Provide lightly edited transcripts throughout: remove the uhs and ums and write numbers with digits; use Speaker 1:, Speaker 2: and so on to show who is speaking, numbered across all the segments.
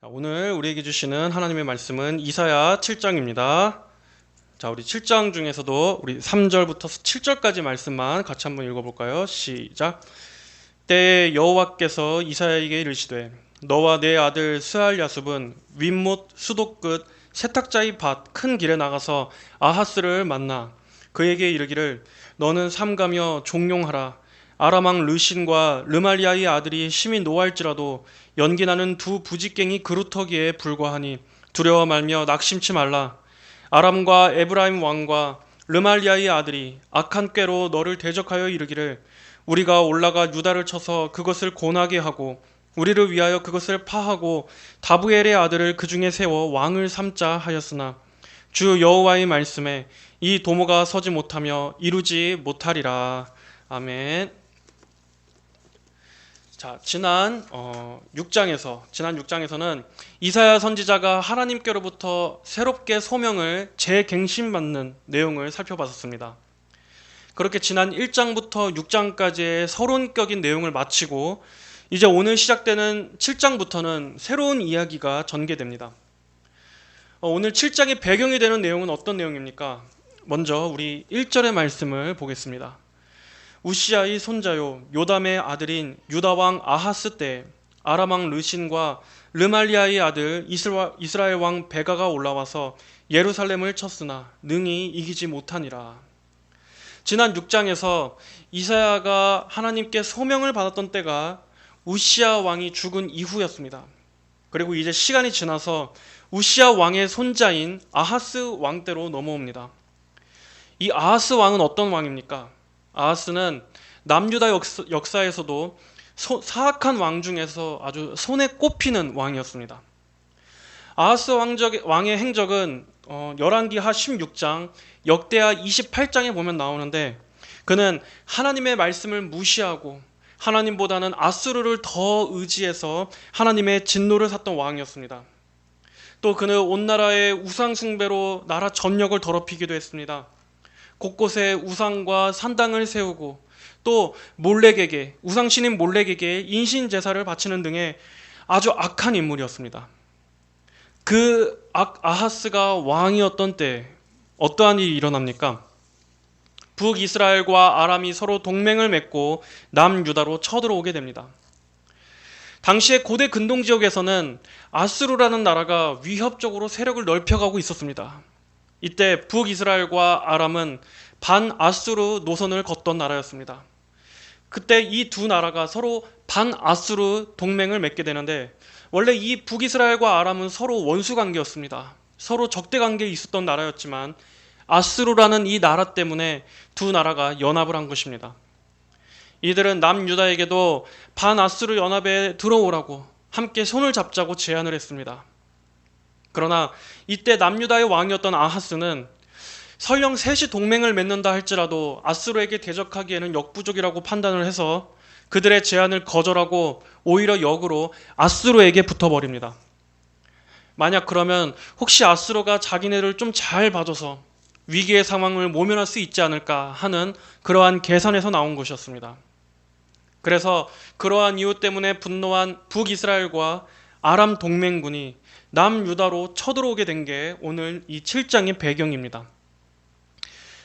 Speaker 1: 오늘 우리에게 주시는 하나님의 말씀은 이사야 7장입니다. 자, 우리 7장 중에서도 우리 3절부터 7절까지 말씀만 같이 한번 읽어볼까요? 시작. 때에 여호와께서 이사야에게 이르시되 너와 내 아들 스알야숲은 윗못 수도 끝 세탁자의 밭 큰 길에 나가서 아하스를 만나 그에게 이르기를 너는 삼가며 종용하라. 아람 왕 르신과 르말리아의 아들이 심히 노할지라도 연기나는 두 부직갱이 그루터기에 불과하니 두려워 말며 낙심치 말라. 아람과 에브라임 왕과 르말리아의 아들이 악한 꾀로 너를 대적하여 이르기를 우리가 올라가 유다를 쳐서 그것을 고나게 하고 우리를 위하여 그것을 파하고 다부엘의 아들을 그 중에 세워 왕을 삼자 하였으나 주 여호와의 말씀에 이 도모가 서지 못하며 이루지 못하리라. 아멘. 자, 지난 6장에서는 이사야 선지자가 하나님께로부터 새롭게 소명을 재갱신받는 내용을 살펴봤었습니다. 그렇게 지난 1장부터 6장까지의 서론격인 내용을 마치고 이제 오늘 시작되는 7장부터는 새로운 이야기가 전개됩니다. 오늘 7장의 배경이 되는 내용은 어떤 내용입니까? 먼저 우리 1절의 말씀을 보겠습니다. 우시아의 손자요 요담의 아들인 유다왕 아하스 때 아람 왕 르신과 르말리아의 아들 이스라엘 왕 베가가 올라와서 예루살렘을 쳤으나 능히 이기지 못하니라. 지난 6장에서 이사야가 하나님께 소명을 받았던 때가 우시아 왕이 죽은 이후였습니다. 그리고 이제 시간이 지나서 우시아 왕의 손자인 아하스 왕 때로 넘어옵니다. 이 아하스 왕은 어떤 왕입니까? 아하스는 남유다 역사에서도 사악한 왕 중에서 아주 손에 꼽히는 왕이었습니다. 아하스 왕의 행적은 열왕기하 16장, 역대하 28장에 보면 나오는데 그는 하나님의 말씀을 무시하고 하나님보다는 아수르를 더 의지해서 하나님의 진노를 샀던 왕이었습니다. 또 그는 온 나라의 우상 숭배로 나라 전역을 더럽히기도 했습니다. 곳곳에 우상과 산당을 세우고 또 몰렉에게 우상신인 몰렉에게 인신 제사를 바치는 등의 아주 악한 인물이었습니다. 그 아하스가 왕이었던 때 어떠한 일이 일어납니까? 북이스라엘과 아람이 서로 동맹을 맺고 남유다로 쳐들어오게 됩니다. 당시의 고대 근동 지역에서는 아수르라는 나라가 위협적으로 세력을 넓혀가고 있었습니다. 이때 북이스라엘과 아람은 반아수르 노선을 걷던 나라였습니다. 그때 이 두 나라가 서로 반아수르 동맹을 맺게 되는데 원래 이 북이스라엘과 아람은 서로 원수 관계였습니다. 서로 적대 관계에 있었던 나라였지만 아수르라는 이 나라 때문에 두 나라가 연합을 한 것입니다. 이들은 남유다에게도 반아수르 연합에 들어오라고 함께 손을 잡자고 제안을 했습니다. 그러나 이때 남유다의 왕이었던 아하스는 설령 셋이 동맹을 맺는다 할지라도 아수르에게 대적하기에는 역부족이라고 판단을 해서 그들의 제안을 거절하고 오히려 역으로 아수르에게 붙어버립니다. 만약 그러면 혹시 아수르가 자기네를 좀 잘 봐줘서 위기의 상황을 모면할 수 있지 않을까 하는 그러한 계산에서 나온 것이었습니다. 그래서 그러한 이유 때문에 분노한 북이스라엘과 아람 동맹군이 남유다로 쳐들어오게 된 게 오늘 이 7장의 배경입니다.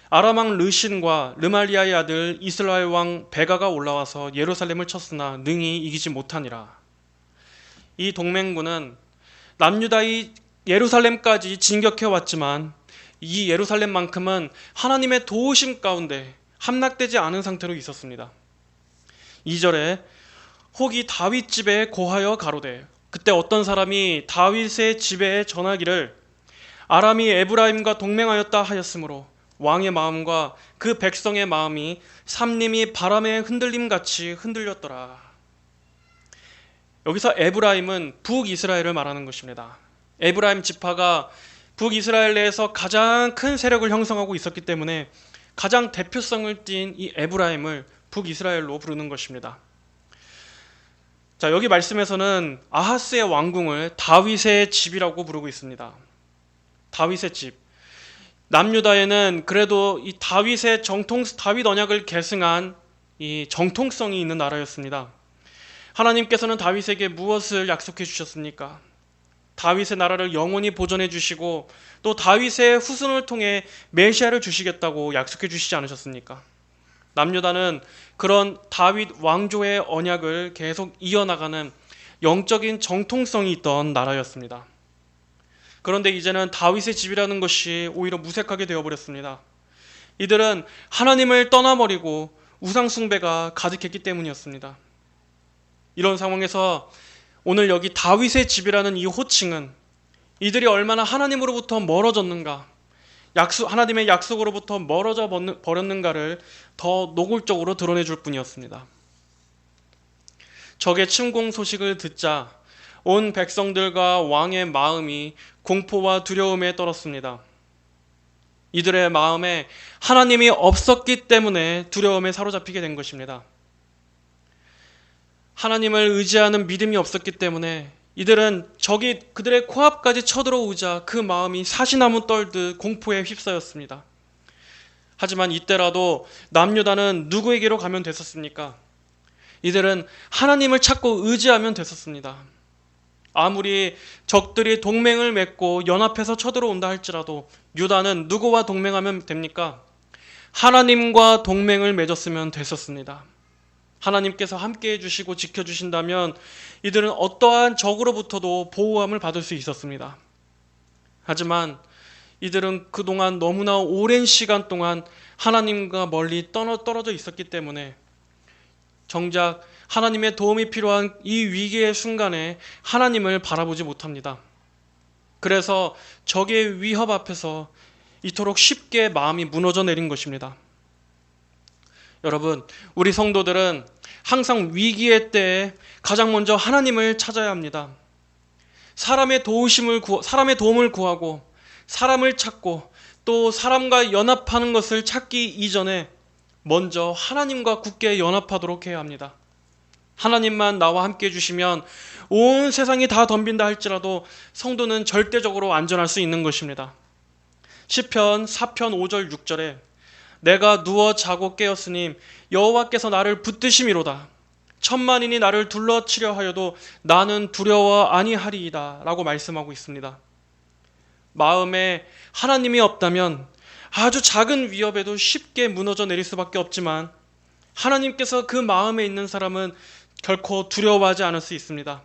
Speaker 1: 아람 왕 르신과 르말리아의 아들 이스라엘 왕 베가가 올라와서 예루살렘을 쳤으나 능히 이기지 못하니라. 이 동맹군은 남유다의 예루살렘까지 진격해 왔지만 이 예루살렘만큼은 하나님의 도우심 가운데 함락되지 않은 상태로 있었습니다. 2절에 혹이 다윗 집에 고하여 가로되, 그때 어떤 사람이 다윗의 집에 전하기를 아람이 에브라임과 동맹하였다 하였으므로 왕의 마음과 그 백성의 마음이 삼림이 바람의 흔들림같이 흔들렸더라. 여기서 에브라임은 북이스라엘을 말하는 것입니다. 에브라임 지파가 북이스라엘 내에서 가장 큰 세력을 형성하고 있었기 때문에 가장 대표성을 띈 이 에브라임을 북이스라엘로 부르는 것입니다. 자, 여기 말씀에서는 아하스의 왕궁을 다윗의 집이라고 부르고 있습니다. 다윗의 집. 남유다에는 그래도 이 다윗 언약을 계승한 이 정통성이 있는 나라였습니다. 하나님께서는 다윗에게 무엇을 약속해 주셨습니까? 다윗의 나라를 영원히 보존해 주시고 또 다윗의 후손을 통해 메시아를 주시겠다고 약속해 주시지 않으셨습니까? 남유다는 그런 다윗 왕조의 언약을 계속 이어나가는 영적인 정통성이 있던 나라였습니다. 그런데 이제는 다윗의 집이라는 것이 오히려 무색하게 되어버렸습니다. 이들은 하나님을 떠나버리고 우상숭배가 가득했기 때문이었습니다. 이런 상황에서 오늘 여기 다윗의 집이라는 이 호칭은 이들이 얼마나 하나님으로부터 멀어졌는가, 하나님의 약속으로부터 멀어져 버렸는가를 더 노골적으로 드러내줄 뿐이었습니다. 적의 침공 소식을 듣자 온 백성들과 왕의 마음이 공포와 두려움에 떨었습니다. 이들의 마음에 하나님이 없었기 때문에 두려움에 사로잡히게 된 것입니다. 하나님을 의지하는 믿음이 없었기 때문에 이들은 적이 그들의 코앞까지 쳐들어오자 그 마음이 사시나무 떨듯 공포에 휩싸였습니다. 하지만 이때라도 남유다는 누구에게로 가면 됐었습니까? 이들은 하나님을 찾고 의지하면 됐었습니다. 아무리 적들이 동맹을 맺고 연합해서 쳐들어온다 할지라도 유다는 누구와 동맹하면 됩니까? 하나님과 동맹을 맺었으면 됐었습니다. 하나님께서 함께해 주시고 지켜주신다면 이들은 어떠한 적으로부터도 보호함을 받을 수 있었습니다. 하지만 이들은 그동안 너무나 오랜 시간 동안 하나님과 멀리 떨어져 있었기 때문에 정작 하나님의 도움이 필요한 이 위기의 순간에 하나님을 바라보지 못합니다. 그래서 적의 위협 앞에서 이토록 쉽게 마음이 무너져 내린 것입니다. 여러분, 우리 성도들은 항상 위기의 때에 가장 먼저 하나님을 찾아야 합니다. 사람의 도움을 구하고 사람을 찾고 또 사람과 연합하는 것을 찾기 이전에 먼저 하나님과 굳게 연합하도록 해야 합니다. 하나님만 나와 함께 해주시면 온 세상이 다 덤빈다 할지라도 성도는 절대적으로 안전할 수 있는 것입니다. 시편 4편 5절 6절에 내가 누워 자고 깨었으니 여호와께서 나를 붙드심이로다. 천만인이 나를 둘러치려 하여도 나는 두려워 아니하리이다 라고 말씀하고 있습니다. 마음에 하나님이 없다면 아주 작은 위협에도 쉽게 무너져 내릴 수밖에 없지만 하나님께서 그 마음에 있는 사람은 결코 두려워하지 않을 수 있습니다.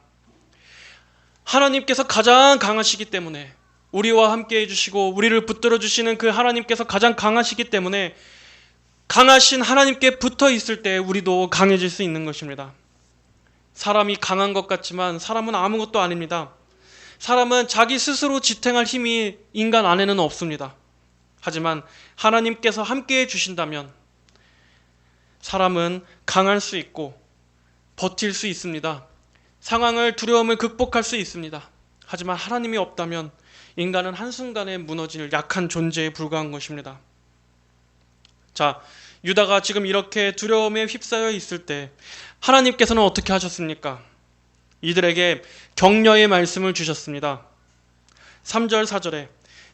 Speaker 1: 하나님께서 가장 강하시기 때문에 우리와 함께 해주시고 우리를 붙들어 주시는 그 하나님께서 가장 강하시기 때문에 강하신 하나님께 붙어 있을 때 우리도 강해질 수 있는 것입니다. 사람이 강한 것 같지만 사람은 아무것도 아닙니다. 사람은 자기 스스로 지탱할 힘이 인간 안에는 없습니다. 하지만 하나님께서 함께 해주신다면 사람은 강할 수 있고 버틸 수 있습니다. 상황을, 두려움을 극복할 수 있습니다. 하지만 하나님이 없다면 인간은 한순간에 무너질 약한 존재에 불과한 것입니다. 자, 유다가 지금 이렇게 두려움에 휩싸여 있을 때 하나님께서는 어떻게 하셨습니까? 이들에게 격려의 말씀을 주셨습니다. 3절 4절에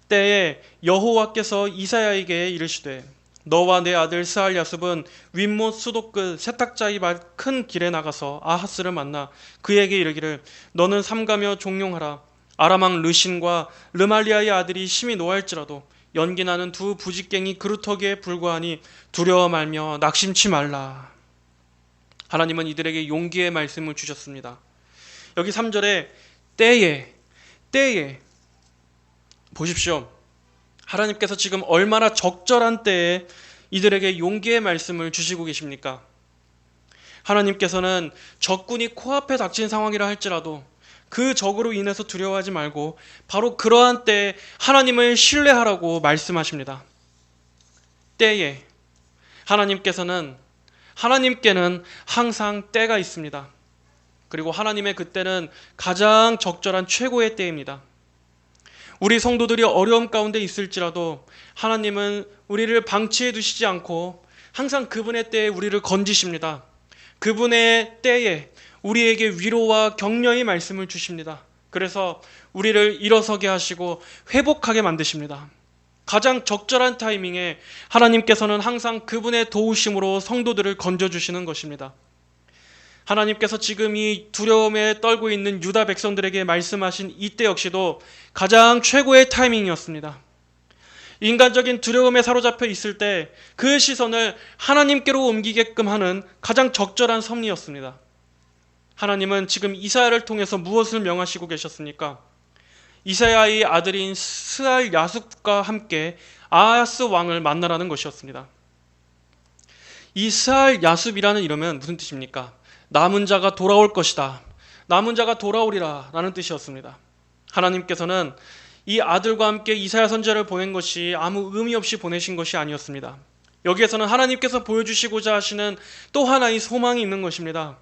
Speaker 1: 때에 여호와께서 이사야에게 이르시되 너와 내 아들 스알야습은 윗못 수도 끝 세탁자의 큰 길에 나가서 아하스를 만나 그에게 이르기를 너는 삼가며 종용하라. 아람 왕 르신과 르말리아의 아들이 심히 노할지라도 연기나는 두 부직갱이 그루터기에 불과하니 두려워 말며 낙심치 말라. 하나님은 이들에게 용기의 말씀을 주셨습니다. 여기 3절에 때에 보십시오. 하나님께서 지금 얼마나 적절한 때에 이들에게 용기의 말씀을 주시고 계십니까? 하나님께서는 적군이 코앞에 닥친 상황이라 할지라도 그 적으로 인해서 두려워하지 말고 바로 그러한 때에 하나님을 신뢰하라고 말씀하십니다. 때에 하나님께는 항상 때가 있습니다. 그리고 하나님의 그때는 가장 적절한 최고의 때입니다. 우리 성도들이 어려움 가운데 있을지라도 하나님은 우리를 방치해 두시지 않고 항상 그분의 때에 우리를 건지십니다. 그분의 때에 우리에게 위로와 격려의 말씀을 주십니다. 그래서 우리를 일어서게 하시고 회복하게 만드십니다. 가장 적절한 타이밍에 하나님께서는 항상 그분의 도우심으로 성도들을 건져주시는 것입니다. 하나님께서 지금 이 두려움에 떨고 있는 유다 백성들에게 말씀하신 이때 역시도 가장 최고의 타이밍이었습니다. 인간적인 두려움에 사로잡혀 있을 때 그 시선을 하나님께로 옮기게끔 하는 가장 적절한 섭리였습니다. 하나님은 지금 이사야를 통해서 무엇을 명하시고 계셨습니까? 이사야의 아들인 스알 야숲과 함께 아하스 왕을 만나라는 것이었습니다. 이 스알 야숲이라는 이름은 무슨 뜻입니까? 남은 자가 돌아올 것이다. 남은 자가 돌아오리라 라는 뜻이었습니다. 하나님께서는 이 아들과 함께 이사야 선지자를 보낸 것이 아무 의미 없이 보내신 것이 아니었습니다. 여기에서는 하나님께서 보여주시고자 하시는 또 하나의 소망이 있는 것입니다.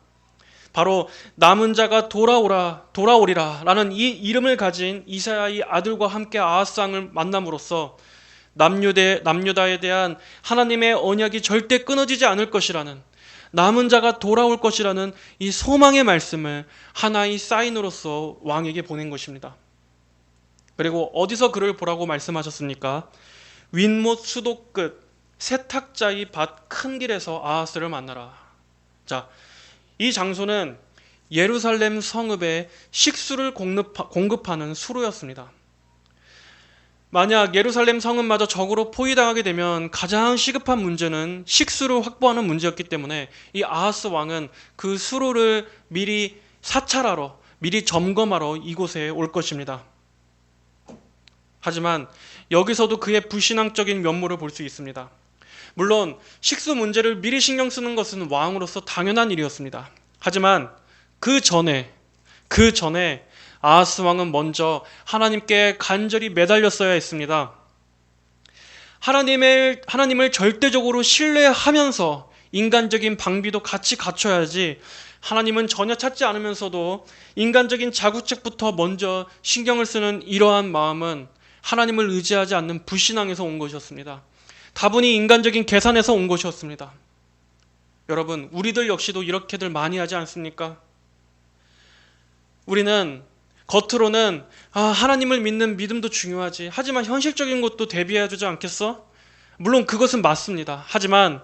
Speaker 1: 바로 남은 자가 돌아오리라 라는 이 이름을 가진 이사야의 아들과 함께 아하스 왕을 만남으로써 남유다에 대한 하나님의 언약이 절대 끊어지지 않을 것이라는, 남은 자가 돌아올 것이라는 이 소망의 말씀을 하나의 사인으로서 왕에게 보낸 것입니다. 그리고 어디서 그를 보라고 말씀하셨습니까? 윗못 수도 끝 세탁자의 밭 큰 길에서 아하스를 만나라. 자, 이 장소는 예루살렘 성읍에 식수를 공급하는 수로였습니다. 만약 예루살렘 성읍마저 적으로 포위당하게 되면 가장 시급한 문제는 식수를 확보하는 문제였기 때문에 이 아하스 왕은 그 수로를 미리 사찰하러, 미리 점검하러 이곳에 올 것입니다. 하지만 여기서도 그의 불신앙적인 면모를 볼 수 있습니다. 물론 식수 문제를 미리 신경 쓰는 것은 왕으로서 당연한 일이었습니다. 하지만 그 전에 아하스 왕은 먼저 하나님께 간절히 매달렸어야 했습니다. 하나님을 절대적으로 신뢰하면서 인간적인 방비도 같이 갖춰야지, 하나님은 전혀 찾지 않으면서도 인간적인 자구책부터 먼저 신경을 쓰는 이러한 마음은 하나님을 의지하지 않는 불신앙에서 온 것이었습니다. 다분히 인간적인 계산에서 온 것이었습니다. 여러분, 우리들 역시도 이렇게들 많이 하지 않습니까? 우리는 겉으로는 하나님을 믿는 믿음도 중요하지, 하지만 현실적인 것도 대비해야 되지 않겠어? 물론 그것은 맞습니다. 하지만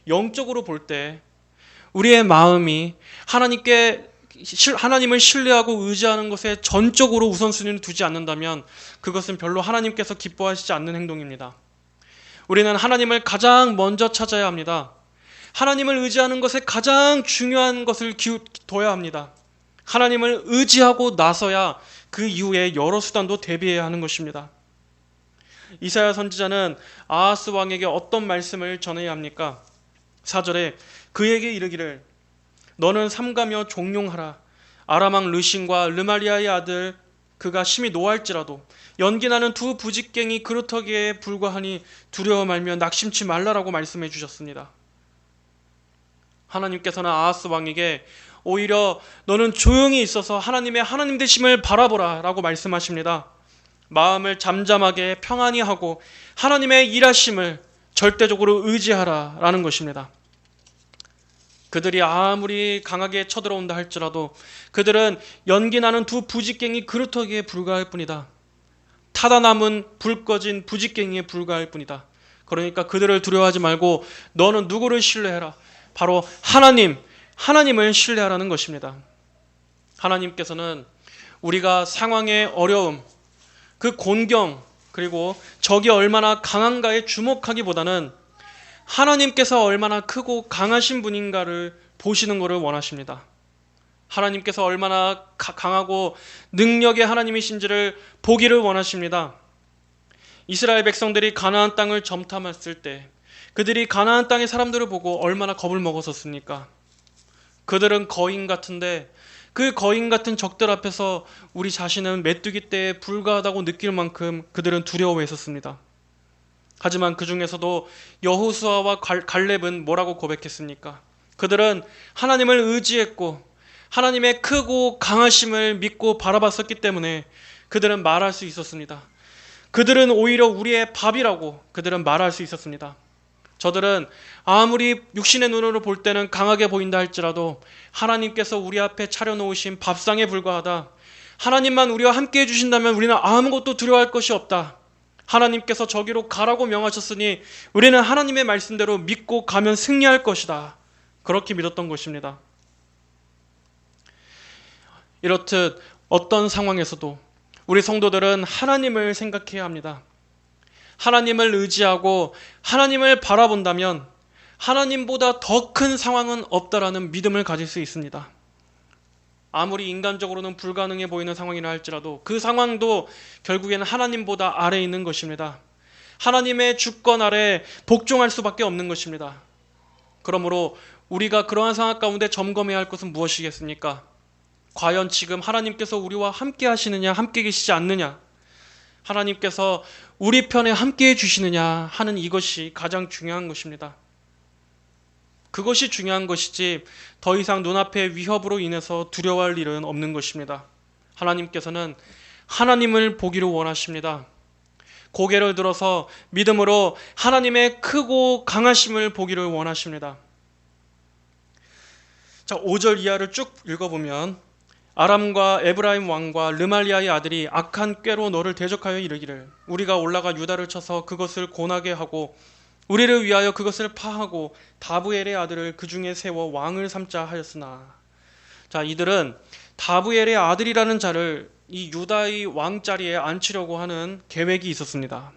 Speaker 1: 영적으로 볼 때 우리의 마음이 하나님을 신뢰하고 의지하는 것에 전적으로 우선순위를 두지 않는다면 그것은 별로 하나님께서 기뻐하시지 않는 행동입니다. 우리는 하나님을 가장 먼저 찾아야 합니다. 하나님을 의지하는 것에 가장 중요한 것을 둬야 합니다. 하나님을 의지하고 나서야 그 이후에 여러 수단도 대비해야 하는 것입니다. 이사야 선지자는 아하스 왕에게 어떤 말씀을 전해야 합니까? 4절에 그에게 이르기를 너는 삼가며 종용하라. 아람 왕 르신과 르말리아의 아들 그가 심히 노할지라도 연기나는 두 부직갱이 그루터기에 불과하니 두려워 말며 낙심치 말라라고 말씀해 주셨습니다. 하나님께서는 아하스 왕에게 오히려 너는 조용히 있어서 하나님 되심을 바라보라 라고 말씀하십니다. 마음을 잠잠하게 평안히 하고 하나님의 일하심을 절대적으로 의지하라 라는 것입니다. 그들이 아무리 강하게 쳐들어온다 할지라도 그들은 연기나는 두 부직갱이 그루터기에 불과할 뿐이다. 타다 남은 불 꺼진 부직갱이에 불과할 뿐이다. 그러니까 그들을 두려워하지 말고 너는 누구를 신뢰해라? 바로 하나님을 신뢰하라는 것입니다. 하나님께서는 우리가 상황의 어려움, 그 곤경, 그리고 적이 얼마나 강한가에 주목하기보다는 하나님께서 얼마나 크고 강하신 분인가를 보시는 것을 원하십니다. 하나님께서 얼마나 강하고 능력의 하나님이신지를 보기를 원하십니다. 이스라엘 백성들이 가나안 땅을 점탐했을 때 그들이 가나안 땅의 사람들을 보고 얼마나 겁을 먹었었습니까? 그들은 거인 같은데 그 거인 같은 적들 앞에서 우리 자신은 메뚜기 떼에 불과하다고 느낄 만큼 그들은 두려워했었습니다. 하지만 그 중에서도 여호수아와 갈렙은 뭐라고 고백했습니까? 그들은 하나님을 의지했고 하나님의 크고 강하심을 믿고 바라봤었기 때문에 그들은 말할 수 있었습니다. 그들은 오히려 우리의 밥이라고 그들은 말할 수 있었습니다. 저들은 아무리 육신의 눈으로 볼 때는 강하게 보인다 할지라도 하나님께서 우리 앞에 차려놓으신 밥상에 불과하다. 하나님만 우리와 함께 해주신다면 우리는 아무것도 두려워할 것이 없다. 하나님께서 저기로 가라고 명하셨으니 우리는 하나님의 말씀대로 믿고 가면 승리할 것이다. 그렇게 믿었던 것입니다. 이렇듯 어떤 상황에서도 우리 성도들은 하나님을 생각해야 합니다. 하나님을 의지하고 하나님을 바라본다면 하나님보다 더 큰 상황은 없다라는 믿음을 가질 수 있습니다. 아무리 인간적으로는 불가능해 보이는 상황이라 할지라도 그 상황도 결국에는 하나님보다 아래에 있는 것입니다. 하나님의 주권 아래 복종할 수밖에 없는 것입니다. 그러므로 우리가 그러한 상황 가운데 점검해야 할 것은 무엇이겠습니까? 과연 지금 하나님께서 우리와 함께 하시느냐, 함께 계시지 않느냐, 하나님께서 우리 편에 함께 해주시느냐 하는 이것이 가장 중요한 것입니다. 그것이 중요한 것이지 더 이상 눈앞의 위협으로 인해서 두려워할 일은 없는 것입니다. 하나님께서는 하나님을 보기를 원하십니다. 고개를 들어서 믿음으로 하나님의 크고 강하심을 보기를 원하십니다. 자, 5절 이하를 쭉 읽어보면 아람과 에브라임 왕과 르말리아의 아들이 악한 꾀로 너를 대적하여 이르기를 우리가 올라가 유다를 쳐서 그것을 고나게 하고 우리를 위하여 그것을 파하고 다브엘의 아들을 그 중에 세워 왕을 삼자 하였으나. 자, 이들은 다브엘의 아들이라는 자를 이 유다의 왕자리에 앉히려고 하는 계획이 있었습니다.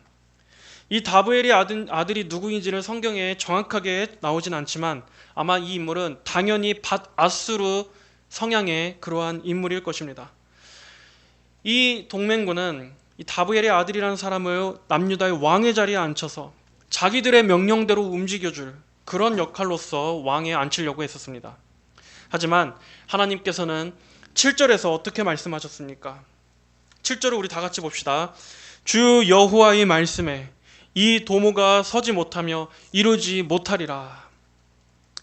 Speaker 1: 이 다브엘의 아들이 누구인지는 성경에 정확하게 나오진 않지만 아마 이 인물은 당연히 밧 아수르 성향의 그러한 인물일 것입니다. 이 동맹군은 이 다브엘의 아들이라는 사람을 남유다의 왕의 자리에 앉혀서 자기들의 명령대로 움직여줄 그런 역할로서 왕에 앉히려고 했었습니다. 하지만 하나님께서는 7절에서 어떻게 말씀하셨습니까? 7절을 우리 다 같이 봅시다. 주 여호와의 말씀에 이 도모가 서지 못하며 이루지 못하리라.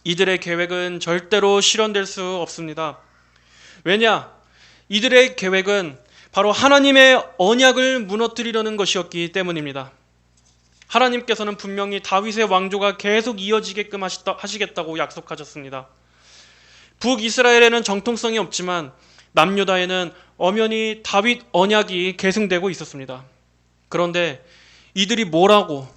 Speaker 1: 이들의 계획은 절대로 실현될 수 없습니다. 왜냐? 이들의 계획은 바로 하나님의 언약을 무너뜨리려는 것이었기 때문입니다. 하나님께서는 분명히 다윗의 왕조가 계속 이어지게끔 하시겠다고 약속하셨습니다. 북이스라엘에는 정통성이 없지만 남유다에는 엄연히 다윗 언약이 계승되고 있었습니다. 그런데 이들이 뭐라고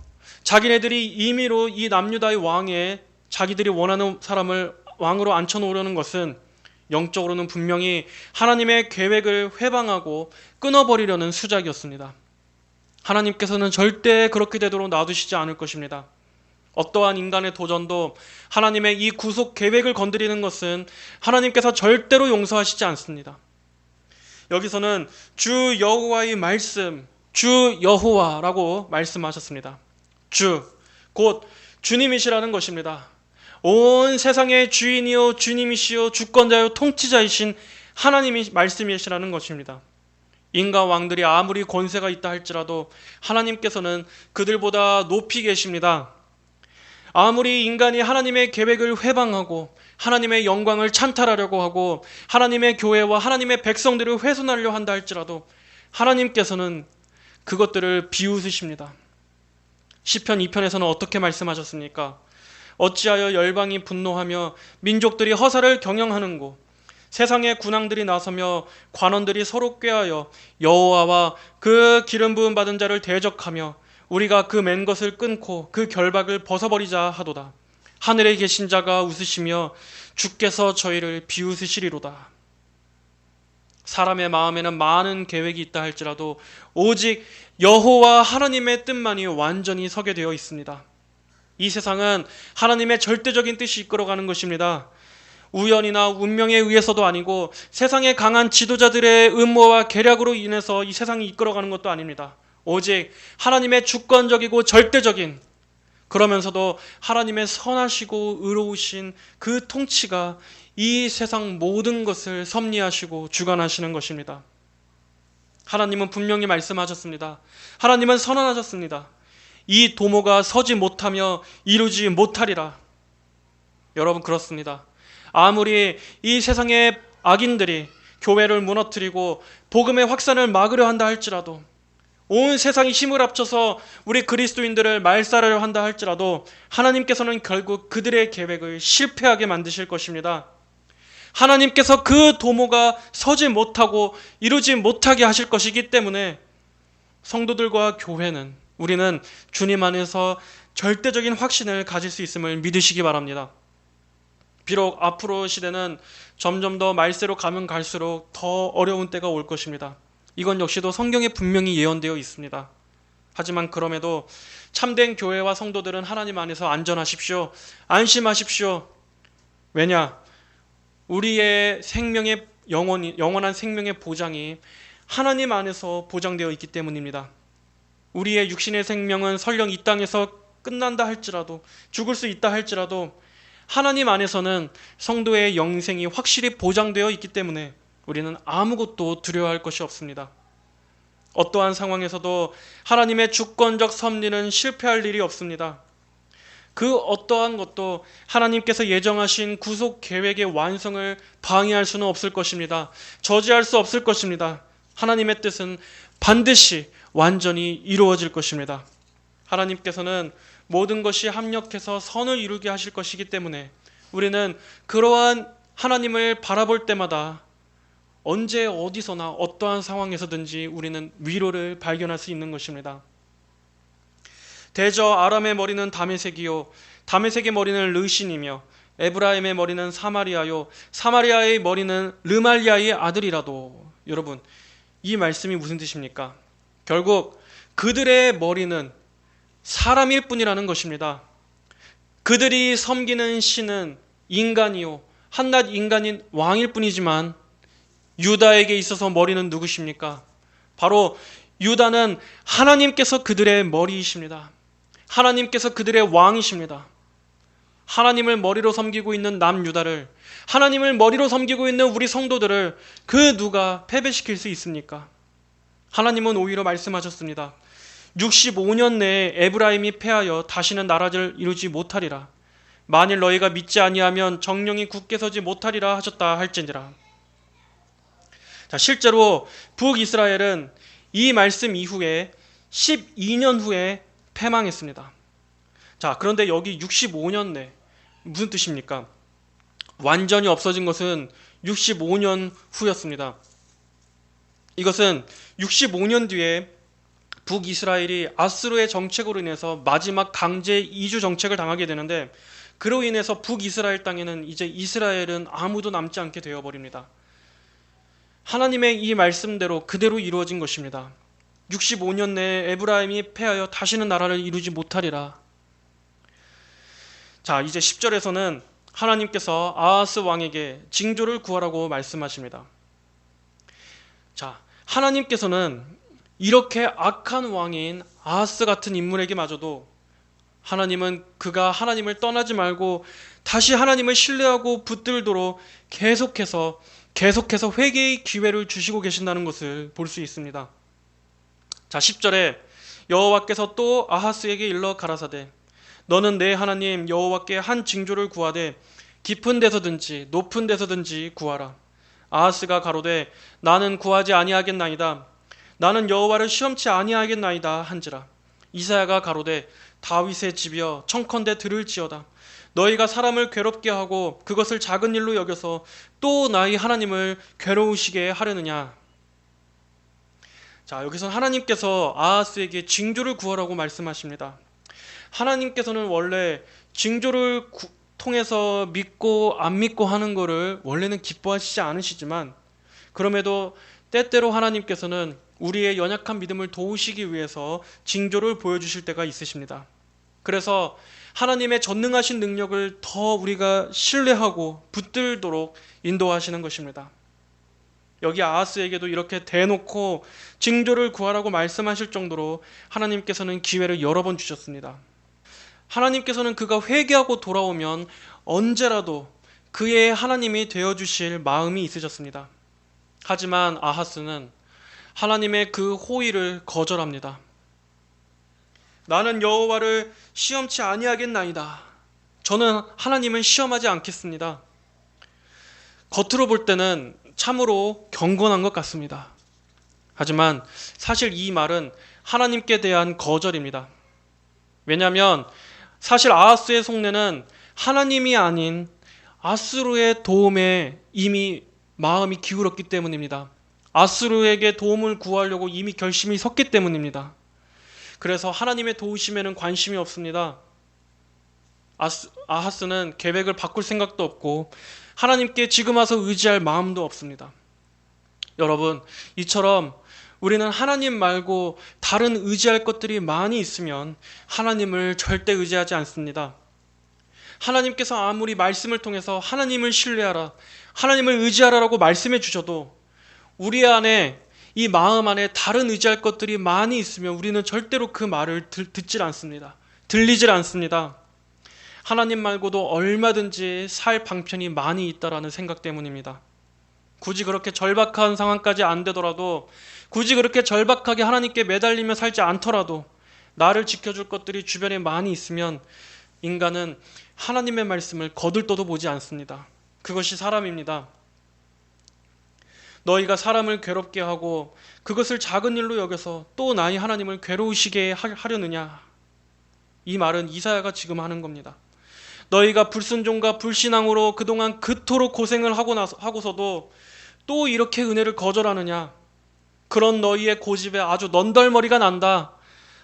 Speaker 1: 자기네들이 임의로 이 남유다의 왕에 자기들이 원하는 사람을 왕으로 앉혀놓으려는 것은 영적으로는 분명히 하나님의 계획을 회방하고 끊어버리려는 수작이었습니다. 하나님께서는 절대 그렇게 되도록 놔두시지 않을 것입니다. 어떠한 인간의 도전도 하나님의 이 구속 계획을 건드리는 것은 하나님께서 절대로 용서하시지 않습니다. 여기서는 주 여호와의 말씀, 주 여호와라고 말씀하셨습니다. 주, 곧 주님이시라는 것입니다. 온 세상의 주인이요 주님이시요 주권자요 통치자이신 하나님이 말씀이시라는 것입니다. 인과 왕들이 아무리 권세가 있다 할지라도 하나님께서는 그들보다 높이 계십니다. 아무리 인간이 하나님의 계획을 회방하고 하나님의 영광을 찬탈하려고 하고 하나님의 교회와 하나님의 백성들을 훼손하려 한다 할지라도 하나님께서는 그것들을 비웃으십니다. 시편 2편에서는 어떻게 말씀하셨습니까? 어찌하여 열방이 분노하며 민족들이 허사를 경영하는고 세상의 군왕들이 나서며 관원들이 서로 꾀하여 여호와와 그 기름 부음 받은 자를 대적하며 우리가 그 맨 것을 끊고 그 결박을 벗어버리자 하도다. 하늘에 계신 자가 웃으시며 주께서 저희를 비웃으시리로다. 사람의 마음에는 많은 계획이 있다 할지라도 오직 여호와 하나님의 뜻만이 완전히 서게 되어 있습니다. 이 세상은 하나님의 절대적인 뜻이 이끌어가는 것입니다. 우연이나 운명에 의해서도 아니고 세상의 강한 지도자들의 음모와 계략으로 인해서 이 세상이 이끌어가는 것도 아닙니다. 오직 하나님의 주권적이고 절대적인, 그러면서도 하나님의 선하시고 의로우신 그 통치가 이 세상 모든 것을 섭리하시고 주관하시는 것입니다. 하나님은 분명히 말씀하셨습니다. 하나님은 선언하셨습니다. 이 도모가 서지 못하며 이루지 못하리라. 여러분, 그렇습니다. 아무리 이 세상의 악인들이 교회를 무너뜨리고 복음의 확산을 막으려 한다 할지라도, 온 세상이 힘을 합쳐서 우리 그리스도인들을 말살하려 한다 할지라도 하나님께서는 결국 그들의 계획을 실패하게 만드실 것입니다. 하나님께서 그 도모가 서지 못하고 이루지 못하게 하실 것이기 때문에 성도들과 교회는, 우리는 주님 안에서 절대적인 확신을 가질 수 있음을 믿으시기 바랍니다. 비록 앞으로 시대는 점점 더 말세로 가면 갈수록 더 어려운 때가 올 것입니다. 이건 역시도 성경에 분명히 예언되어 있습니다. 하지만 그럼에도 참된 교회와 성도들은 하나님 안에서 안전하십시오. 안심하십시오. 왜냐? 우리의 생명의 영원한 생명의 보장이 하나님 안에서 보장되어 있기 때문입니다. 우리의 육신의 생명은 설령 이 땅에서 끝난다 할지라도, 죽을 수 있다 할지라도 하나님 안에서는 성도의 영생이 확실히 보장되어 있기 때문에 우리는 아무것도 두려워할 것이 없습니다. 어떠한 상황에서도 하나님의 주권적 섭리는 실패할 일이 없습니다. 그 어떠한 것도 하나님께서 예정하신 구속 계획의 완성을 방해할 수는 없을 것입니다. 저지할 수 없을 것입니다. 하나님의 뜻은 반드시 완전히 이루어질 것입니다. 하나님께서는 모든 것이 합력해서 선을 이루게 하실 것이기 때문에 우리는 그러한 하나님을 바라볼 때마다 언제 어디서나 어떠한 상황에서든지 우리는 위로를 발견할 수 있는 것입니다. 대저 아람의 머리는 다메섹이요 다메섹의 머리는 르신이며 에브라임의 머리는 사마리아요 사마리아의 머리는 르말리아의 아들이라도. 여러분, 이 말씀이 무슨 뜻입니까? 결국 그들의 머리는 사람일 뿐이라는 것입니다. 그들이 섬기는 신은 인간이요 한낱 인간인 왕일 뿐이지만 유다에게 있어서 머리는 누구십니까? 바로 유다는 하나님께서 그들의 머리이십니다. 하나님께서 그들의 왕이십니다. 하나님을 머리로 섬기고 있는 남유다를, 하나님을 머리로 섬기고 있는 우리 성도들을 그 누가 패배시킬 수 있습니까? 하나님은 오히려 말씀하셨습니다. 65년 내에 에브라임이 패하여 다시는 나라를 이루지 못하리라. 만일 너희가 믿지 아니하면 정령이 굳게 서지 못하리라 하셨다 할지니라. 자, 실제로 북이스라엘은 이 말씀 이후에 12년 후에 패망했습니다. 자, 그런데 여기 65년 내 무슨 뜻입니까? 완전히 없어진 것은 65년 후였습니다. 이것은 65년 뒤에 북이스라엘이 아수르의 정책으로 인해서 마지막 강제 이주 정책을 당하게 되는데, 그로 인해서 북이스라엘 땅에는 이제 이스라엘은 아무도 남지 않게 되어버립니다. 하나님의 이 말씀대로 그대로 이루어진 것입니다. 65년 내에 에브라임이 패하여 다시는 나라를 이루지 못하리라. 자, 이제 10절에서는 하나님께서 아하스 왕에게 징조를 구하라고 말씀하십니다. 자, 하나님께서는 이렇게 악한 왕인 아하스 같은 인물에게마저도 하나님은 그가 하나님을 떠나지 말고 다시 하나님을 신뢰하고 붙들도록 계속해서 회개의 기회를 주시고 계신다는 것을 볼 수 있습니다. 자, 10절에 여호와께서 또 아하스에게 일러 가라사대 너는 내 하나님 여호와께 한 징조를 구하되 깊은 데서든지 높은 데서든지 구하라. 아하스가 가로되 나는 구하지 아니하겠나이다. 나는 여호와를 시험치 아니하겠나이다 한지라. 이사야가 가로되 다윗의 집이여 청컨대 들을지어다. 너희가 사람을 괴롭게 하고 그것을 작은 일로 여겨서 또 나의 하나님을 괴로우시게 하려느냐. 자, 여기서 하나님께서 아하스에게 징조를 구하라고 말씀하십니다. 하나님께서는 원래 징조를 통해서 믿고 안 믿고 하는 것을 원래는 기뻐하시지 않으시지만, 그럼에도 때때로 하나님께서는 우리의 연약한 믿음을 도우시기 위해서 징조를 보여주실 때가 있으십니다. 그래서 하나님의 전능하신 능력을 더 우리가 신뢰하고 붙들도록 인도하시는 것입니다. 여기 아하스에게도 이렇게 대놓고 징조를 구하라고 말씀하실 정도로 하나님께서는 기회를 여러 번 주셨습니다. 하나님께서는 그가 회개하고 돌아오면 언제라도 그의 하나님이 되어주실 마음이 있으셨습니다. 하지만 아하스는 하나님의 그 호의를 거절합니다. 나는 여호와를 시험치 아니하겠나이다. 저는 하나님을 시험하지 않겠습니다. 겉으로 볼 때는 참으로 경건한 것 같습니다. 하지만 사실 이 말은 하나님께 대한 거절입니다. 왜냐하면 사실 아하스의 속내는 하나님이 아닌 아수르의 도움에 이미 마음이 기울었기 때문입니다. 아수르에게 도움을 구하려고 이미 결심이 섰기 때문입니다. 그래서 하나님의 도우심에는 관심이 없습니다. 아하스는 계획을 바꿀 생각도 없고 하나님께 지금 와서 의지할 마음도 없습니다. 여러분, 이처럼 우리는 하나님 말고 다른 의지할 것들이 많이 있으면 하나님을 절대 의지하지 않습니다. 하나님께서 아무리 말씀을 통해서 하나님을 신뢰하라, 하나님을 의지하라라고 말씀해 주셔도 우리 안에, 이 마음 안에 다른 의지할 것들이 많이 있으면 우리는 절대로 그 말을 듣질 않습니다. 들리질 않습니다. 하나님 말고도 얼마든지 살 방편이 많이 있다라는 생각 때문입니다. 굳이 그렇게 절박한 상황까지 안 되더라도, 굳이 그렇게 절박하게 하나님께 매달리며 살지 않더라도 나를 지켜줄 것들이 주변에 많이 있으면 인간은 하나님의 말씀을 거들떠도 보지 않습니다. 그것이 사람입니다. 너희가 사람을 괴롭게 하고 그것을 작은 일로 여겨서 또 나의 하나님을 괴로우시게 하려느냐. 이 말은 이사야가 지금 하는 겁니다. 너희가 불순종과 불신앙으로 그동안 그토록 고생을 하고서도 또 이렇게 은혜를 거절하느냐. 그런 너희의 고집에 아주 넌덜머리가 난다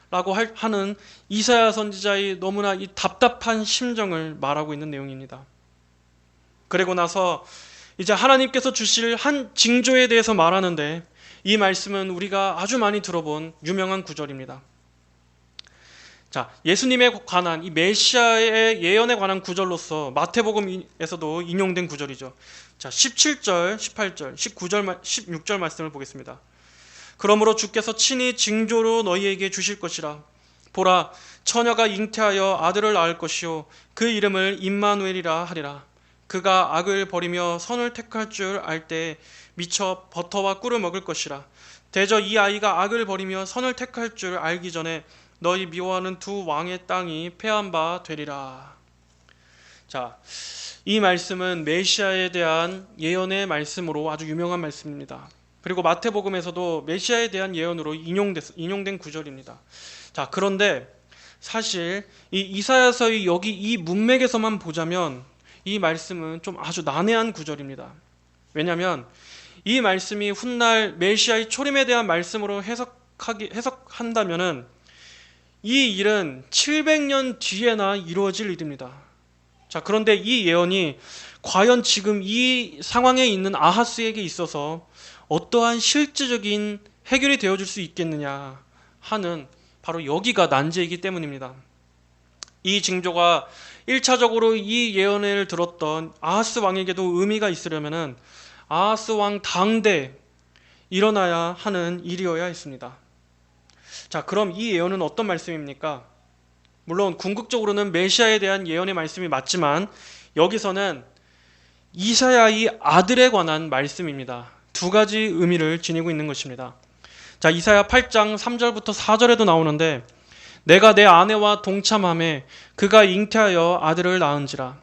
Speaker 1: 라고 하는 이사야 선지자의 너무나 이 답답한 심정을 말하고 있는 내용입니다. 그리고 나서 이제 하나님께서 주실 한 징조에 대해서 말하는데, 이 말씀은 우리가 아주 많이 들어본 유명한 구절입니다. 자, 예수님에 관한, 이 메시아의 예언에 관한 구절로서 마태복음에서도 인용된 구절이죠. 자, 17절, 18절, 19절, 16절 말씀을 보겠습니다. 그러므로 주께서 친히 징조로 너희에게 주실 것이라. 보라, 처녀가 잉태하여 아들을 낳을 것이요 그 이름을 임마누엘이라 하리라. 그가 악을 버리며 선을 택할 줄 알 때 미쳐 버터와 꿀을 먹을 것이라. 대저 이 아이가 악을 버리며 선을 택할 줄 알기 전에 너희 미워하는 두 왕의 땅이 패한 바 되리라. 자, 이 말씀은 메시아에 대한 예언의 말씀으로 아주 유명한 말씀입니다. 그리고 마태복음에서도 메시아에 대한 예언으로 인용된 구절입니다. 자, 그런데 사실 이 이사야서의 여기 이 문맥에서만 보자면 이 말씀은 좀 아주 난해한 구절입니다. 왜냐하면 이 말씀이 훗날 메시아의 초림에 대한 말씀으로 해석한다면은 이 일은 700년 뒤에나 이루어질 일입니다. 자, 그런데 이 예언이 과연 지금 이 상황에 있는 아하스에게 있어서 어떠한 실질적인 해결이 되어줄 수 있겠느냐 하는, 바로 여기가 난제이기 때문입니다. 이 징조가 1차적으로 이 예언을 들었던 아하스 왕에게도 의미가 있으려면 아하스 왕 당대 일어나야 하는 일이어야 했습니다. 자, 그럼 이 예언은 어떤 말씀입니까? 물론 궁극적으로는 메시아에 대한 예언의 말씀이 맞지만 여기서는 이사야의 아들에 관한 말씀입니다. 두 가지 의미를 지니고 있는 것입니다. 자, 이사야 8장 3절부터 4절에도 나오는데, 내가 내 아내와 동참함에 그가 잉태하여 아들을 낳은지라.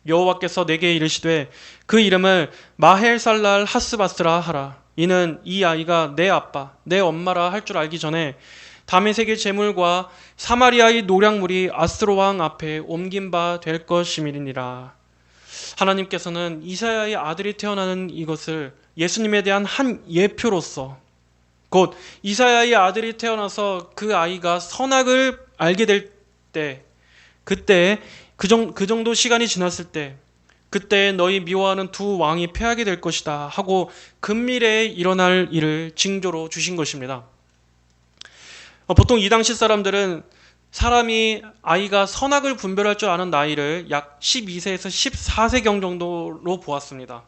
Speaker 1: 여호와께서 내게 이르시되 그 이름을 마헬살랄 하스바스라 하라. 이는 이 아이가 내 아빠 내 엄마라 할 줄 알기 전에 다메섹의 제물과 사마리아의 노략물이 아스로 왕 앞에 옮긴 바 될 것임이니라. 하나님께서는 이사야의 아들이 태어나는 이것을 예수님에 대한 한 예표로서, 곧 이사야의 아들이 태어나서 그 아이가 선악을 알게 될 때, 그때 그 정도 시간이 지났을 때, 그때 너희 미워하는 두 왕이 패하게 될 것이다 하고 근미래에 일어날 일을 징조로 주신 것입니다. 보통 이 당시 사람들은 아이가 선악을 분별할 줄 아는 나이를 약 12세에서 14세경 정도로 보았습니다.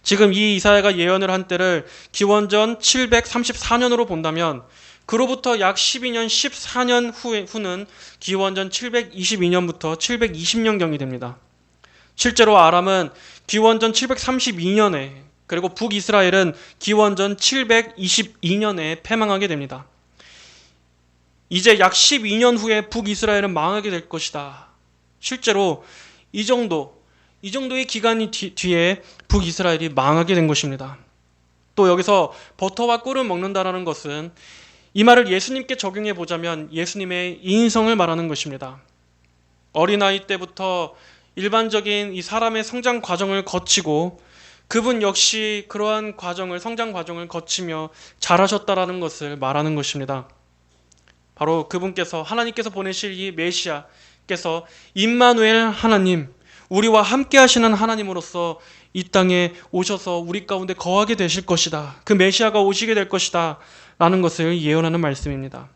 Speaker 1: 지금 이 이사야가 예언을 한 때를 기원전 734년으로 본다면 그로부터 약 12년, 14년 후는 기원전 722년부터 720년경이 됩니다. 실제로 아람은 기원전 732년에, 그리고 북이스라엘은 기원전 722년에 패망하게 됩니다. 이제 약 12년 후에 북이스라엘은 망하게 될 것이다. 실제로 이 정도의 기간이 뒤에 북이스라엘이 망하게 된 것입니다. 또 여기서 버터와 꿀을 먹는다라는 것은 이 말을 예수님께 적용해 보자면 예수님의 인성을 말하는 것입니다. 어린아이 때부터 일반적인 이 사람의 성장 과정을 거치고 그분 역시 그러한 성장 과정을 거치며 자라셨다라는 것을 말하는 것입니다. 바로 그분께서, 하나님께서 보내실 이 메시아, 하나님께서 임마누엘 하나님, 우리와 함께 하시는 하나님으로서 이 땅에 오셔서 우리 가운데 거하게 되실 것이다. 그 메시아가 오시게 될 것이다. 라는 것을 예언하는 말씀입니다.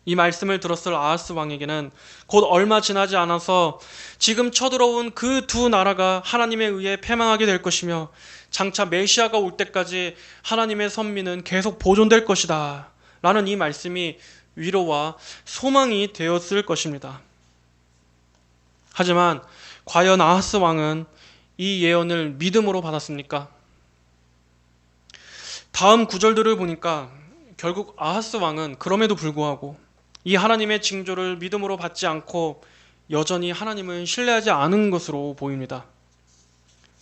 Speaker 1: 이 말씀을 들었을 아하스 왕에게는 곧 얼마 지나지 않아서 지금 쳐들어온 그 두 나라가 하나님에 의해 패망하게 될 것이며 장차 메시아가 올 때까지 하나님의 선민은 계속 보존될 것이다. 라는 이 말씀이 위로와 소망이 되었을 것입니다. 하지만 과연 아하스 왕은 이 예언을 믿음으로 받았습니까? 다음 구절들을 보니까 결국 아하스 왕은 그럼에도 불구하고 이 하나님의 징조를 믿음으로 받지 않고 여전히 하나님을 신뢰하지 않은 것으로 보입니다.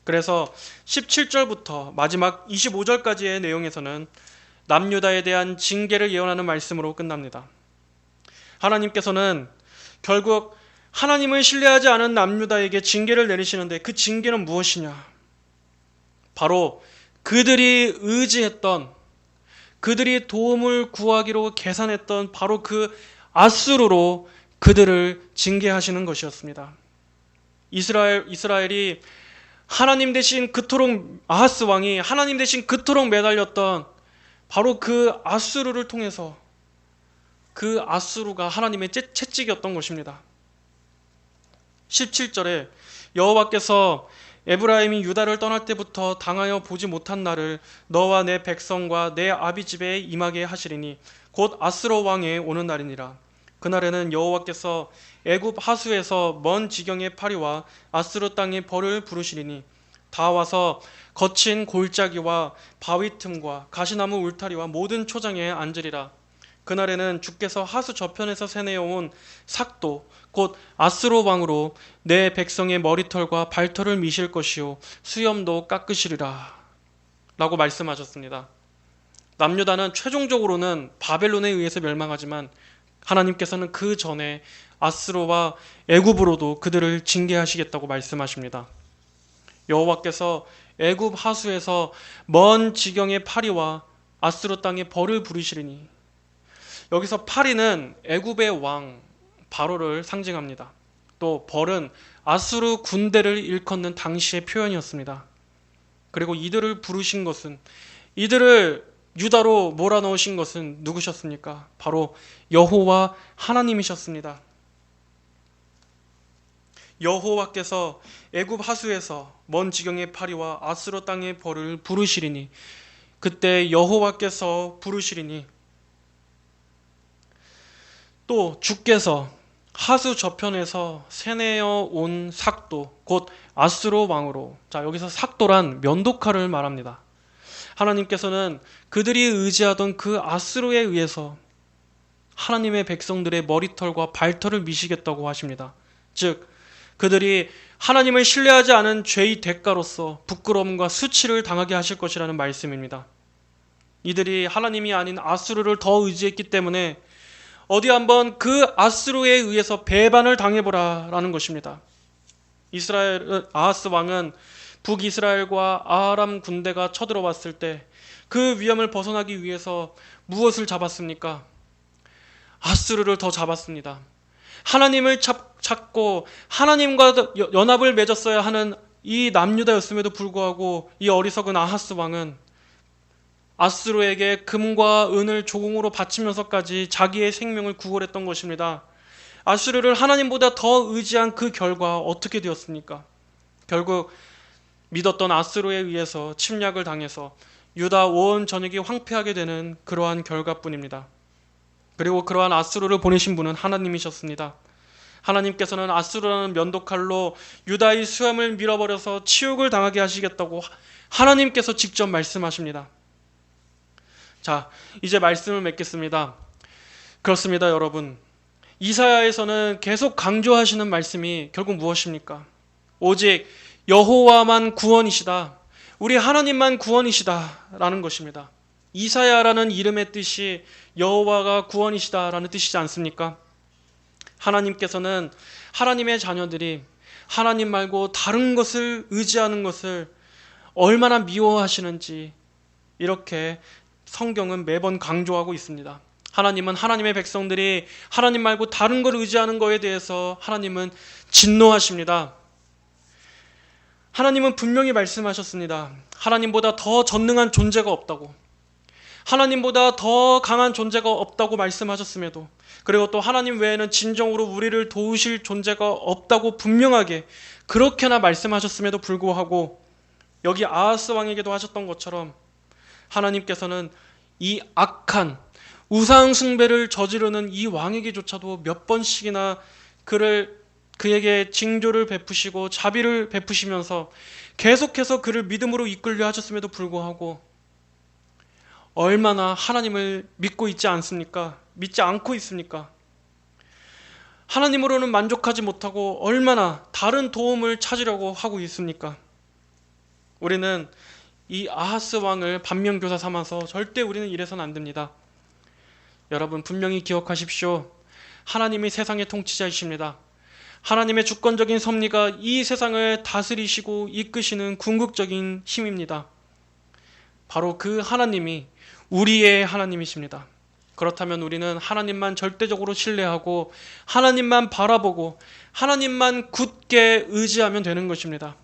Speaker 1: 그래서 17절부터 마지막 25절까지의 내용에서는 남유다에 대한 징계를 예언하는 말씀으로 끝납니다. 하나님께서는 결국 하나님을 신뢰하지 않은 남유다에게 징계를 내리시는데 그 징계는 무엇이냐? 바로 그들이 의지했던, 그들이 도움을 구하기로 계산했던 바로 그 아수르로 그들을 징계하시는 것이었습니다. 이스라엘이 하나님 대신 그토록, 아하스 왕이 하나님 대신 그토록 매달렸던 바로 그 아수르를 통해서 그 아수르가 하나님의 채찍이었던 것입니다. 17절에 여호와께서 에브라임이 유다를 떠날 때부터 당하여 보지 못한 날을 너와 내 백성과 내 아비 집에 임하게 하시리니 곧 아스로 왕에 오는 날이니라. 그날에는 여호와께서 애굽 하수에서 먼 지경의 파리와 아스로 땅의 벌을 부르시리니 다 와서 거친 골짜기와 바위 틈과 가시나무 울타리와 모든 초장에 앉으리라. 그날에는 주께서 하수 저편에서 세내어 온 삭도 곧 아스로 왕으로 내 백성의 머리털과 발털을 미실 것이요 수염도 깎으시리라 라고 말씀하셨습니다. 남유다는 최종적으로는 바벨론에 의해서 멸망하지만 하나님께서는 그 전에 아스로와 애굽으로도 그들을 징계하시겠다고 말씀하십니다. 여호와께서 애굽 하수에서 먼 지경의 파리와 아스로 땅의 벌을 부르시리니, 여기서 파리는 애굽의 왕 바로를 상징합니다. 또 벌은 아수르 군대를 일컫는 당시의 표현이었습니다. 그리고 이들을 부르신 것은, 이들을 유다로 몰아넣으신 것은 누구셨습니까? 바로 여호와 하나님이셨습니다. 여호와께서 애굽 하수에서 먼 지경의 파리와 아수르 땅의 벌을 부르시리니, 그때 여호와께서 부르시리니, 또 주께서 하수 저편에서 세내어 온 삭도 곧 아수르 왕으로, 자 여기서 삭도란 면도칼을 말합니다. 하나님께서는 그들이 의지하던 그 아수르에 의해서 하나님의 백성들의 머리털과 발털을 미시겠다고 하십니다. 즉 그들이 하나님을 신뢰하지 않은 죄의 대가로서 부끄러움과 수치를 당하게 하실 것이라는 말씀입니다. 이들이 하나님이 아닌 아수르를 더 의지했기 때문에 어디 한번 그 아수르에 의해서 배반을 당해보라 라는 것입니다. 아하스 왕은 북이스라엘과 아람 군대가 쳐들어왔을 때 그 위험을 벗어나기 위해서 무엇을 잡았습니까? 아수르를 더 잡았습니다. 하나님을 찾고 하나님과 연합을 맺었어야 하는 이 남유다였음에도 불구하고 이 어리석은 아하스 왕은 아수르에게 금과 은을 조공으로 바치면서까지 자기의 생명을 구걸했던 것입니다. 아수르를 하나님보다 더 의지한 그 결과 어떻게 되었습니까? 결국 믿었던 아수르에 의해서 침략을 당해서 유다 온 전역이 황폐하게 되는 그러한 결과뿐입니다. 그리고 그러한 아수르를 보내신 분은 하나님이셨습니다. 하나님께서는 아수르라는 면도칼로 유다의 수염을 밀어버려서 치욕을 당하게 하시겠다고 하나님께서 직접 말씀하십니다. 자, 이제 말씀을 맺겠습니다. 그렇습니다, 여러분. 이사야에서는 계속 강조하시는 말씀이 결국 무엇입니까? 오직 여호와만 구원이시다. 우리 하나님만 구원이시다 라는 것입니다. 이사야라는 이름의 뜻이 여호와가 구원이시다 라는 뜻이지 않습니까? 하나님께서는 하나님의 자녀들이 하나님 말고 다른 것을 의지하는 것을 얼마나 미워하시는지 이렇게 성경은 매번 강조하고 있습니다. 하나님은 하나님의 백성들이 하나님 말고 다른 걸 의지하는 것에 대해서 하나님은 진노하십니다. 하나님은 분명히 말씀하셨습니다. 하나님보다 더 전능한 존재가 없다고, 하나님보다 더 강한 존재가 없다고 말씀하셨음에도, 그리고 또 하나님 외에는 진정으로 우리를 도우실 존재가 없다고 분명하게 그렇게나 말씀하셨음에도 불구하고 여기 아하스 왕에게도 하셨던 것처럼 하나님께서는 이 악한 우상 숭배를 저지르는 이 왕에게조차도 몇 번씩이나 그에게 징조를 베푸시고 자비를 베푸시면서 계속해서 그를 믿음으로 이끌려 하셨음에도 불구하고 얼마나 하나님을 믿고 있지 않습니까? 믿지 않고 있습니까? 하나님으로는 만족하지 못하고 얼마나 다른 도움을 찾으려고 하고 있습니까? 우리는 이 아하스 왕을 반면교사 삼아서 절대 우리는 이래서는 안 됩니다. 여러분 분명히 기억하십시오. 하나님이 세상의 통치자이십니다. 하나님의 주권적인 섭리가 이 세상을 다스리시고 이끄시는 궁극적인 힘입니다. 바로 그 하나님이 우리의 하나님이십니다. 그렇다면 우리는 하나님만 절대적으로 신뢰하고 하나님만 바라보고 하나님만 굳게 의지하면 되는 것입니다.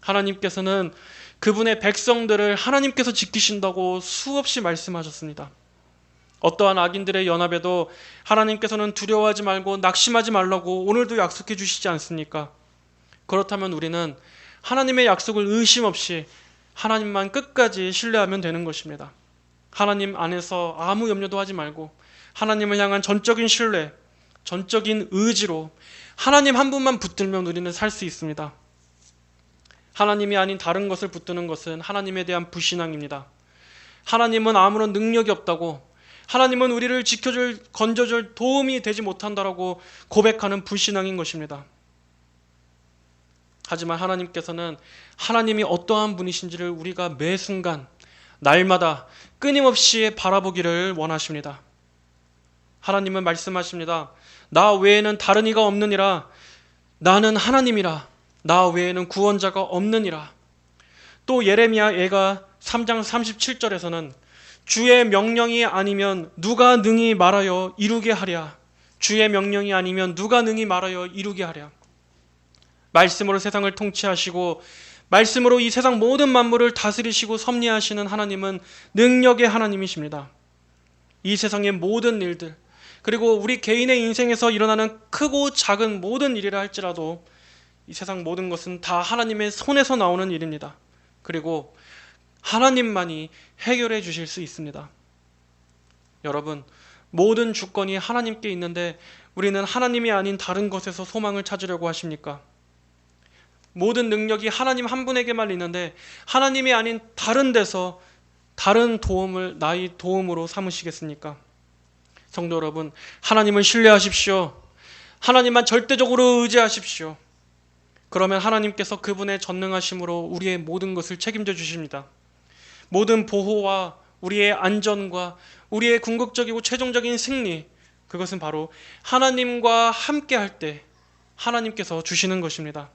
Speaker 1: 하나님께서는 그분의 백성들을 하나님께서 지키신다고 수없이 말씀하셨습니다. 어떠한 악인들의 연합에도 하나님께서는 두려워하지 말고 낙심하지 말라고 오늘도 약속해 주시지 않습니까? 그렇다면 우리는 하나님의 약속을 의심 없이 하나님만 끝까지 신뢰하면 되는 것입니다. 하나님 안에서 아무 염려도 하지 말고 하나님을 향한 전적인 신뢰, 전적인 의지로 하나님 한 분만 붙들면 우리는 살 수 있습니다. 하나님이 아닌 다른 것을 붙드는 것은 하나님에 대한 불신앙입니다. 하나님은 아무런 능력이 없다고, 하나님은 우리를 지켜줄, 건져줄 도움이 되지 못한다라고 고백하는 불신앙인 것입니다. 하지만 하나님께서는 하나님이 어떠한 분이신지를 우리가 매 순간 날마다 끊임없이 바라보기를 원하십니다. 하나님은 말씀하십니다. 나 외에는 다른 이가 없느니라. 나는 하나님이라. 나 외에는 구원자가 없느니라. 또 예레미야 애가 3장 37절에서는 주의 명령이 아니면 누가 능히 말하여 이루게 하랴. 주의 명령이 아니면 누가 능히 말하여 이루게 하랴. 말씀으로 세상을 통치하시고 말씀으로 이 세상 모든 만물을 다스리시고 섭리하시는 하나님은 능력의 하나님이십니다. 이 세상의 모든 일들, 그리고 우리 개인의 인생에서 일어나는 크고 작은 모든 일이라 할지라도 이 세상 모든 것은 다 하나님의 손에서 나오는 일입니다. 그리고 하나님만이 해결해 주실 수 있습니다. 여러분, 모든 주권이 하나님께 있는데 우리는 하나님이 아닌 다른 것에서 소망을 찾으려고 하십니까? 모든 능력이 하나님 한 분에게만 있는데 하나님이 아닌 다른 데서 다른 도움을 나의 도움으로 삼으시겠습니까? 성도 여러분, 하나님을 신뢰하십시오. 하나님만 절대적으로 의지하십시오. 그러면 하나님께서 그분의 전능하심으로 우리의 모든 것을 책임져 주십니다. 모든 보호와 우리의 안전과 우리의 궁극적이고 최종적인 승리, 그것은 바로 하나님과 함께 할 때 하나님께서 주시는 것입니다.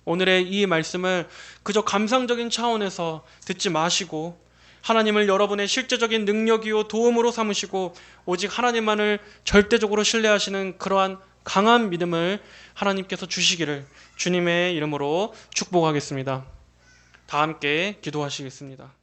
Speaker 1: 오늘의 이 말씀을 그저 감상적인 차원에서 듣지 마시고 하나님을 여러분의 실제적인 능력이요 도움으로 삼으시고 오직 하나님만을 절대적으로 신뢰하시는 그러한 강한 믿음을 하나님께서 주시기를 주님의 이름으로 축복하겠습니다. 다 함께 기도하시겠습니다.